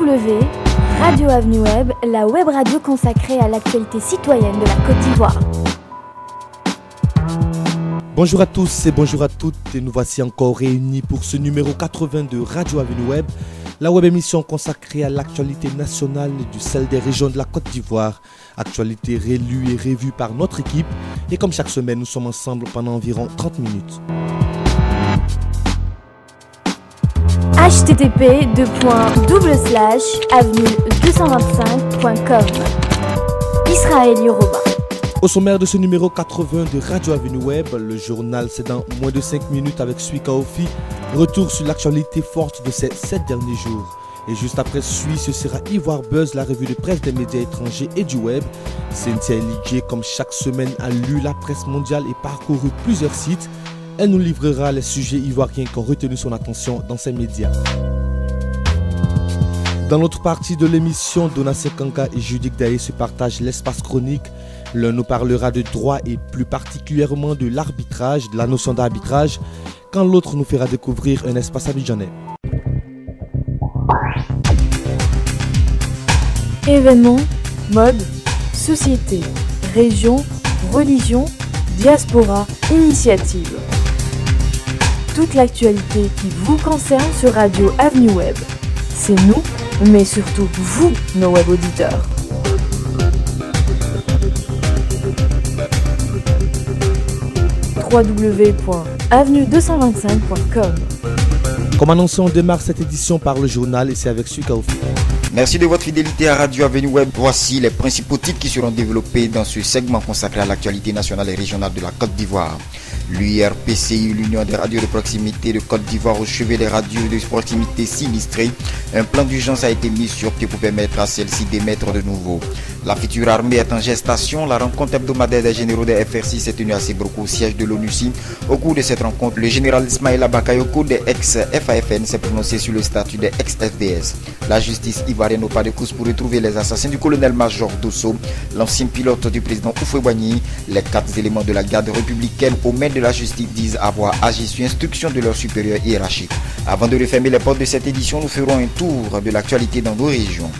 W, Radio Avenue Web, la web radio consacrée à l'actualité citoyenne de la Côte d'Ivoire. Bonjour à tous et bonjour à toutes, et nous voici encore réunis pour ce numéro 80 de Radio Avenue Web, la web émission consacrée à l'actualité nationale du celle des régions de la Côte d'Ivoire. Actualité relue et revue par notre équipe, et comme chaque semaine, nous sommes ensemble pendant environ 30 minutes. http://avenue225.com Israël Yoruba. Au sommaire de ce numéro 80 de Radio Avenue Web, le journal c'est dans moins de 5 minutes avec Suika Ofi. Retour sur l'actualité forte de ces 7 derniers jours. Et juste après ce sera Ivoire Buzz, la revue de presse des médias étrangers et du web. Cynthia Eligé, comme chaque semaine, a lu la presse mondiale et parcouru plusieurs sites. Elle nous livrera les sujets ivoiriens qui ont retenu son attention dans ces médias. Dans l'autre partie de l'émission, Donatien Kanka et Judith Daé se partagent l'espace chronique. L'un nous parlera de droit et plus particulièrement de l'arbitrage, de la notion d'arbitrage, quand l'autre nous fera découvrir un espace abidjanais. Événements, mode, société, région, religion, diaspora, initiative. Toute l'actualité qui vous concerne sur Radio Avenue Web. C'est nous, mais surtout vous, nos web auditeurs. www.avenue225.com. Comme annoncé, on démarre cette édition par le journal et c'est avec Suika Ofi. Merci de votre fidélité à Radio Avenue Web. Voici les principaux titres qui seront développés dans ce segment consacré à l'actualité nationale et régionale de la Côte d'Ivoire. L'URPCI, l'Union des radios de proximité de Côte d'Ivoire, au chevet des radios de proximité sinistrées. Un plan d'urgence a été mis sur pied pour permettre à celle-ci d'émettre de nouveau. La future armée est en gestation. La rencontre hebdomadaire des généraux des FRC s'est tenue à Sébroko, au siège de l'ONUCI. Au cours de cette rencontre, le général Ismaïla Bakayoko des ex-FAFN s'est prononcé sur le statut des ex-FDS. La justice ivoirienne au pas de course pour retrouver les assassins du colonel-major Dosso, l'ancien pilote du président Houphouët-Boigny. Les 4 éléments de la garde républicaine aux mains de la justice disent avoir agi sur instruction de leur supérieur hiérarchique. Avant de refermer les portes de cette édition, nous ferons un tour de l'actualité dans nos régions.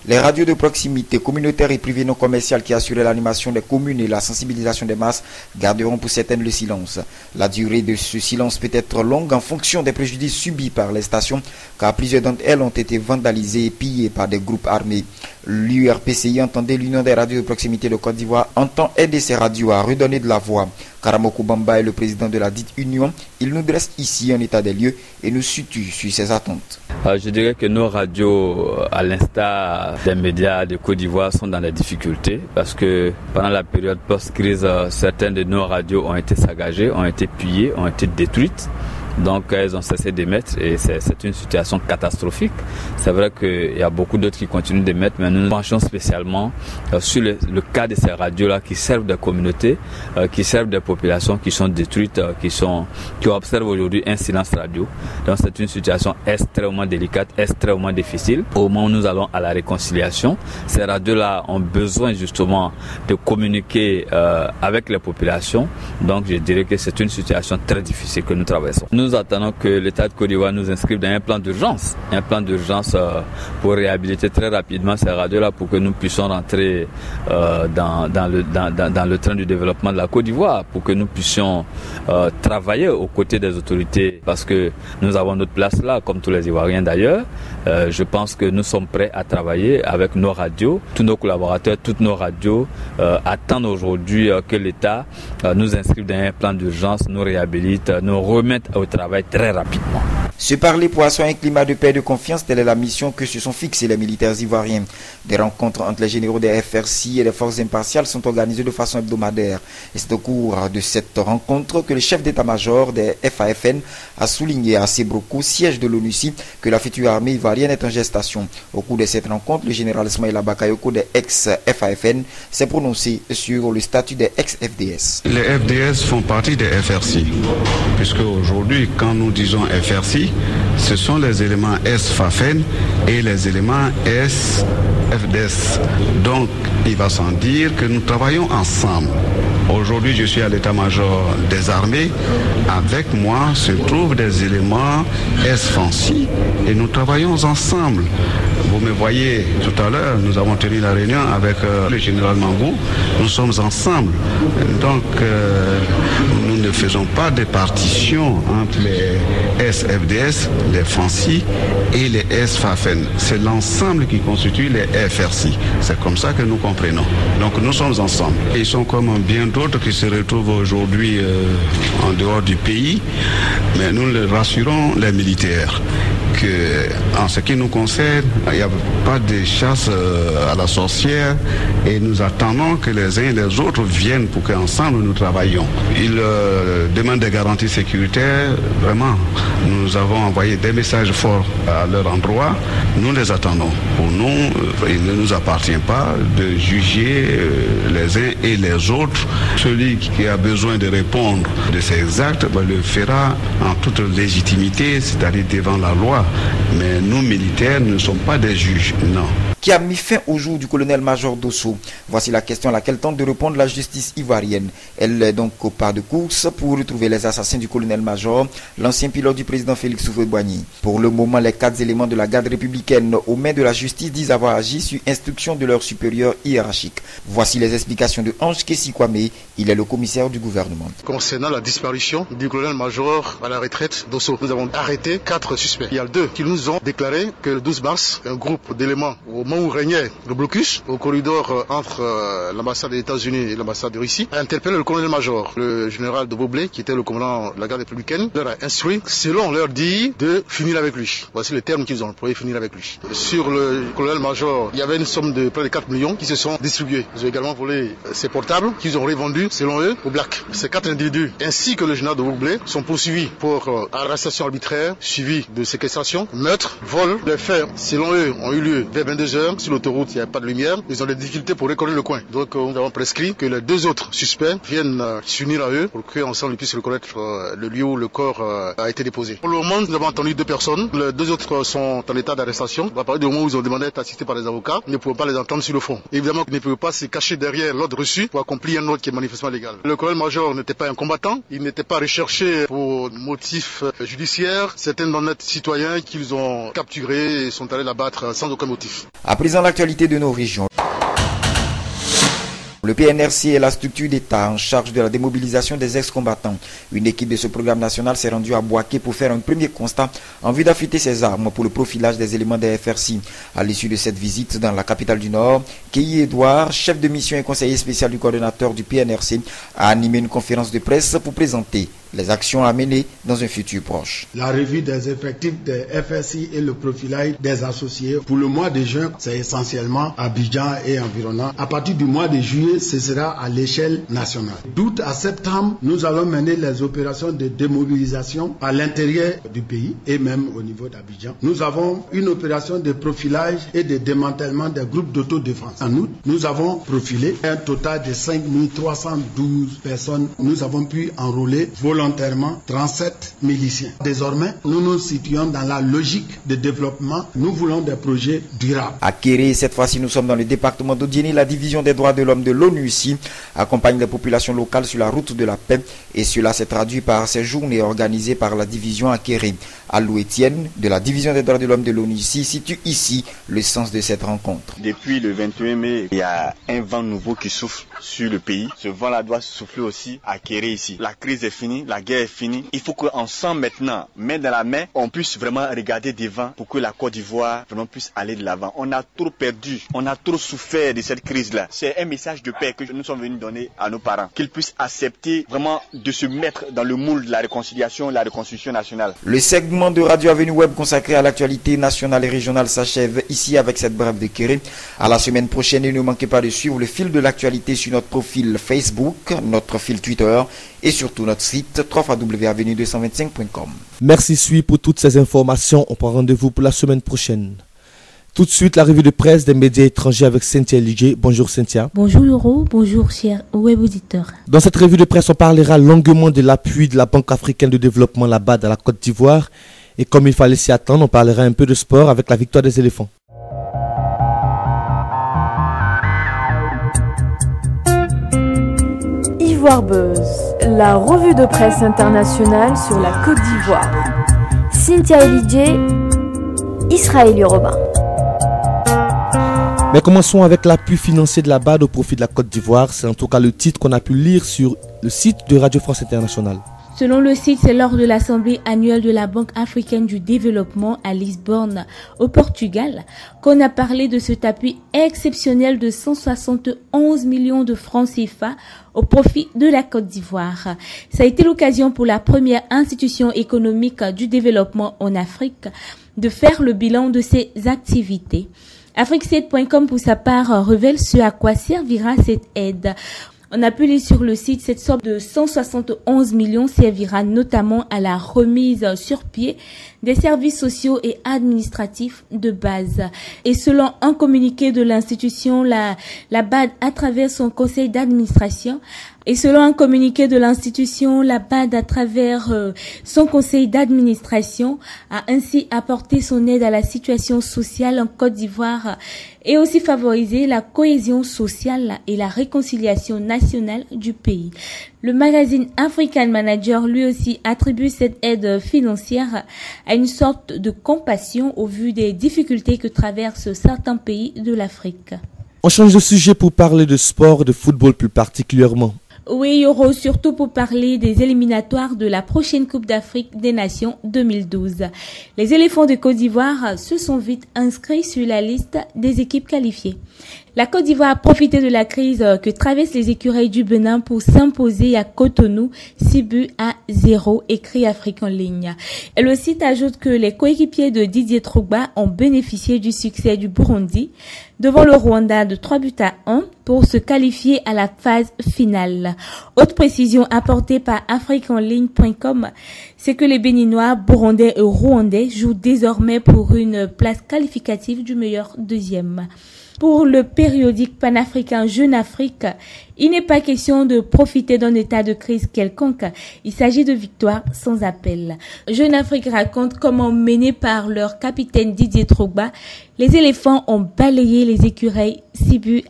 Les radios de proximité communautaires et privées non commerciales qui assuraient l'animation des communes et la sensibilisation des masses garderont pour certaines le silence. La durée de ce silence peut être longue en fonction des préjudices subis par les stations, car plusieurs d'entre elles ont été vandalisées et pillées par des groupes armés. L'URPCI, entendez l'Union des radios de proximité de Côte d'Ivoire, entend aider ces radios à redonner de la voix. Karamoko Bamba est le président de la dite union. Il nous dresse ici un état des lieux et nous situe sur ses attentes. Je dirais que nos radios, à l'instar des médias de Côte d'Ivoire, sont dans des difficultés parce que pendant la période post-crise, certaines de nos radios ont été saccagées, ont été pillées, ont été détruites. Donc elles ont cessé d'émettre et c'est une situation catastrophique. C'est vrai qu'il y a beaucoup d'autres qui continuent d'émettre, mais nous nous penchons spécialement sur le cas de ces radios-là qui servent des communautés, qui servent des populations qui sont détruites, qui observent aujourd'hui un silence radio. Donc c'est une situation extrêmement délicate, extrêmement difficile. Au moment où nous allons à la réconciliation, ces radios-là ont besoin justement de communiquer avec les populations. Donc je dirais que c'est une situation très difficile que nous traversons. Nous attendons que l'État de Côte d'Ivoire nous inscrive dans un plan d'urgence pour réhabiliter très rapidement ces radios-là pour que nous puissions rentrer dans le train du développement de la Côte d'Ivoire, pour que nous puissions travailler aux côtés des autorités, parce que nous avons notre place là, comme tous les Ivoiriens d'ailleurs. Je pense que nous sommes prêts à travailler avec nos radios. Tous nos collaborateurs, toutes nos radios attendent aujourd'hui que l'État nous inscrive dans un plan d'urgence, nous réhabilite, nous remette au travail très rapidement. Se parler pour asseoir un climat de paix et de confiance, telle est la mission que se sont fixés les militaires ivoiriens. Des rencontres entre les généraux des FRC et les forces impartiales sont organisées de façon hebdomadaire. Et c'est au cours de cette rencontre que le chef d'état-major des FAFN a souligné à Sébroko, siège de l'ONUCI, que la future armée ivoirienne est en gestation. Au cours de cette rencontre, le général Ismaïla Bakayoko des ex-FAFN s'est prononcé sur le statut des ex-FDS. Les FDS font partie des FRC, puisque aujourd'hui, quand nous disons FRC, ce sont les éléments S-FAFN et les éléments S-FDS. Donc, il va sans dire que nous travaillons ensemble. Aujourd'hui, je suis à l'état-major des armées. Avec moi se trouvent des éléments S-Fancy et nous travaillons ensemble. Vous me voyez tout à l'heure, nous avons tenu la réunion avec le général Mangou. Nous sommes ensemble. Donc, nous ne faisons pas de partition entre les SFDS, les Fancy et les S-Fafen. C'est l'ensemble qui constitue les FRC. C'est comme ça que nous comprenons. Donc, nous sommes ensemble. Ils sont comme bien d'autres qui se retrouvent aujourd'hui en dehors du pays. Mais nous les rassurons, les militaires, que en ce qui nous concerne, il n'y a pas de chasse à la sorcière et nous attendons que les uns et les autres viennent pour qu'ensemble nous travaillions. Ils demandent des garanties sécuritaires. Vraiment, nous avons envoyé des messages forts à leur endroit. Nous les attendons. Pour nous, il ne nous appartient pas de juger les uns et les autres. Celui qui a besoin de répondre de ces actes le fera en toute légitimité, c'est-à-dire devant la loi. Mais nous, militaires, ne sommes pas des juges, non. Qui a mis fin au jour du colonel-major Dosso? Voici la question à laquelle tente de répondre la justice ivoirienne. Elle est donc au pas de course pour retrouver les assassins du colonel-major, l'ancien pilote du président Félix Houphouët-Boigny. Pour le moment, les 4 éléments de la garde républicaine aux mains de la justice disent avoir agi sur instruction de leur supérieur hiérarchique. Voici les explications de Ange Kessi Kwame. Il est le commissaire du gouvernement. Concernant la disparition du colonel-major à la retraite Dosso, nous avons arrêté 4 suspects. Il y a 2 qui nous ont déclaré que le 12 mars, un groupe d'éléments au moment où régnait le blocus au corridor entre l'ambassade des États-Unis et l'ambassade de Russie, a interpellé le colonel-major, le général de Beaublé, qui était le commandant de la garde républicaine, leur a instruit, selon leur dit, de finir avec lui. Voici les termes qu'ils ont employés, finir avec lui. Sur le colonel-major, il y avait une somme de près de 4 millions qui se sont distribués. Ils ont également volé ses portables qu'ils ont revendus, selon eux, au black. Ces 4 individus, ainsi que le général de Beaublé, sont poursuivis pour arrestation arbitraire, suivi de séquestration, meurtre, vol. Les faits, selon eux, ont eu lieu vers 22h. Sur l'autoroute, il n'y a pas de lumière. Ils ont des difficultés pour reconnaître le coin. Donc, nous avons prescrit que les 2 autres suspects viennent s'unir à eux pour qu'ensemble ils puissent reconnaître le lieu où le corps a été déposé. Pour le moment, nous avons entendu 2 personnes. Les 2 autres sont en état d'arrestation. À partir du moment où ils ont demandé d'être assistés par des avocats, nous ne pouvons pas les entendre sur le fond. Évidemment, ils ne peuvent pas se cacher derrière l'ordre reçu pour accomplir un ordre qui est manifestement légal. Le colonel-major n'était pas un combattant. Il n'était pas recherché pour motif judiciaire. C'est un honnête citoyen qu'ils ont capturé et sont allés l'abattre sans aucun motif. À présent, l'actualité de nos régions. Le PNRC est la structure d'État en charge de la démobilisation des ex-combattants. Une équipe de ce programme national s'est rendue à Boaké pour faire un premier constat en vue d'affûter ses armes pour le profilage des éléments des FRC. À l'issue de cette visite dans la capitale du Nord, Keyi Edouard, chef de mission et conseiller spécial du coordonnateur du PNRC, a animé une conférence de presse pour présenter les actions à mener dans un futur proche. La revue des effectifs des FRC et le profilage des associés. Pour le mois de juin, c'est essentiellement Abidjan et environnant. À partir du mois de juillet, ce sera à l'échelle nationale. D'août à septembre, nous allons mener les opérations de démobilisation à l'intérieur du pays et même au niveau d'Abidjan. Nous avons une opération de profilage et de démantèlement des groupes d'autodéfense. En août, nous avons profilé un total de 5312 personnes. Nous avons pu enrôler volontairement 37 miliciens. Désormais, nous nous situons dans la logique de développement. Nous voulons des projets durables. À Kéré, cette fois-ci, nous sommes dans le département d'Odiéné. La division des droits de l'homme de l'ONU ici accompagne les populations locales sur la route de la paix et cela s'est traduit par ces journées organisées par la division à Kéré. Alou Etienne, de la division des droits de l'homme de l'ONU ici, situe ici le sens de cette rencontre. Depuis le 21 mai, il y a un vent nouveau qui souffle sur le pays. Ce vent-là doit souffler aussi à Kéré ici. La crise est finie, la guerre est finie. Il faut qu'ensemble maintenant, main dans la main, on puisse vraiment regarder devant pour que la Côte d'Ivoire vraiment puisse aller de l'avant. On a trop perdu, on a trop souffert de cette crise-là. C'est un message de paix que nous sommes venus donner à nos parents, qu'ils puissent accepter vraiment de se mettre dans le moule de la réconciliation, la reconstruction nationale. Le segment de Radio Avenue Web consacré à l'actualité nationale et régionale s'achève ici avec cette brève de Kéré. À la semaine prochaine, et ne manquez pas de suivre le fil de l'actualité sur notre profil Facebook, notre fil Twitter et surtout notre site www.avenue225.com. Merci Sui pour toutes ces informations. On prend rendez-vous pour la semaine prochaine. Tout de suite, la revue de presse des médias étrangers avec Cynthia Ligé. Bonjour Cynthia. Bonjour Euro, bonjour chers web auditeurs. Dans cette revue de presse, on parlera longuement de l'appui de la Banque africaine de développement là-bas dans la Côte d'Ivoire. Et comme il fallait s'y attendre, on parlera un peu de sport avec la victoire des éléphants. d'Ivoire Buzz, la revue de presse internationale sur la Côte d'Ivoire. Cynthia Eligé, Israël Yoruba. Mais commençons avec l'appui financier de la BAD au profit de la Côte d'Ivoire. C'est en tout cas le titre qu'on a pu lire sur le site de Radio France Internationale. Selon le site, c'est lors de l'Assemblée annuelle de la Banque africaine du développement à Lisbonne, au Portugal, qu'on a parlé de cet appui exceptionnel de 171 millions de francs CFA au profit de la Côte d'Ivoire. Ça a été l'occasion pour la première institution économique du développement en Afrique de faire le bilan de ses activités. Afrique7.com pour sa part révèle ce à quoi servira cette aide. On a pu lire sur le site, cette somme de 171 millions servira notamment à la remise sur pied des services sociaux et administratifs de base. Et selon un communiqué de l'institution, la BAD, à travers son conseil d'administration, la BAD, à travers son conseil d'administration, a ainsi apporté son aide à la situation sociale en Côte d'Ivoire et aussi favorisé la cohésion sociale et la réconciliation nationale du pays. Le magazine African Manager, lui aussi, attribue cette aide financière à une sorte de compassion au vu des difficultés que traversent certains pays de l'Afrique. On change de sujet pour parler de sport, de football plus particulièrement. Oui, Yoro, surtout pour parler des éliminatoires de la prochaine Coupe d'Afrique des Nations 2012. Les éléphants de Côte d'Ivoire se sont vite inscrits sur la liste des équipes qualifiées. La Côte d'Ivoire a profité de la crise que traversent les écureuils du Bénin pour s'imposer à Cotonou 6-0, écrit Afrique en ligne. Et le site ajoute que les coéquipiers de Didier Drogba ont bénéficié du succès du Burundi devant le Rwanda de 3-1 pour se qualifier à la phase finale. Autre précision apportée par afriqueenligne.com, c'est que les Béninois, Burundais et Rwandais jouent désormais pour une place qualificative du meilleur deuxième. Pour le périodique panafricain Jeune Afrique, il n'est pas question de profiter d'un état de crise quelconque. Il s'agit de victoires sans appel. Jeune Afrique raconte comment, menés par leur capitaine Didier Drogba, les éléphants ont balayé les écureuils 6-2.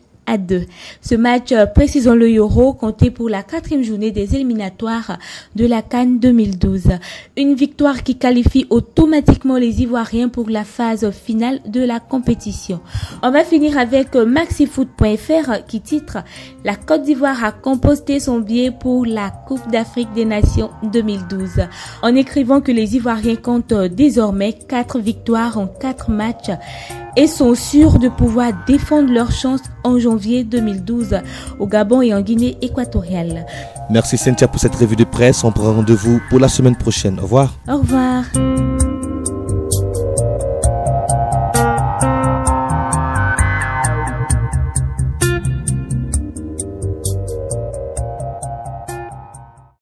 Ce match, précisons-le, Euro, comptait pour la 4e journée des éliminatoires de la CAN 2012. Une victoire qui qualifie automatiquement les Ivoiriens pour la phase finale de la compétition. On va finir avec maxifoot.fr qui titre « La Côte d'Ivoire a composté son billet pour la Coupe d'Afrique des Nations 2012 » en écrivant que les Ivoiriens comptent désormais 4 victoires en 4 matchs et sont sûrs de pouvoir défendre leur chance en janvier 2012 au Gabon et en Guinée équatoriale. Merci Cynthia pour cette revue de presse. On prend rendez-vous pour la semaine prochaine. Au revoir. Au revoir.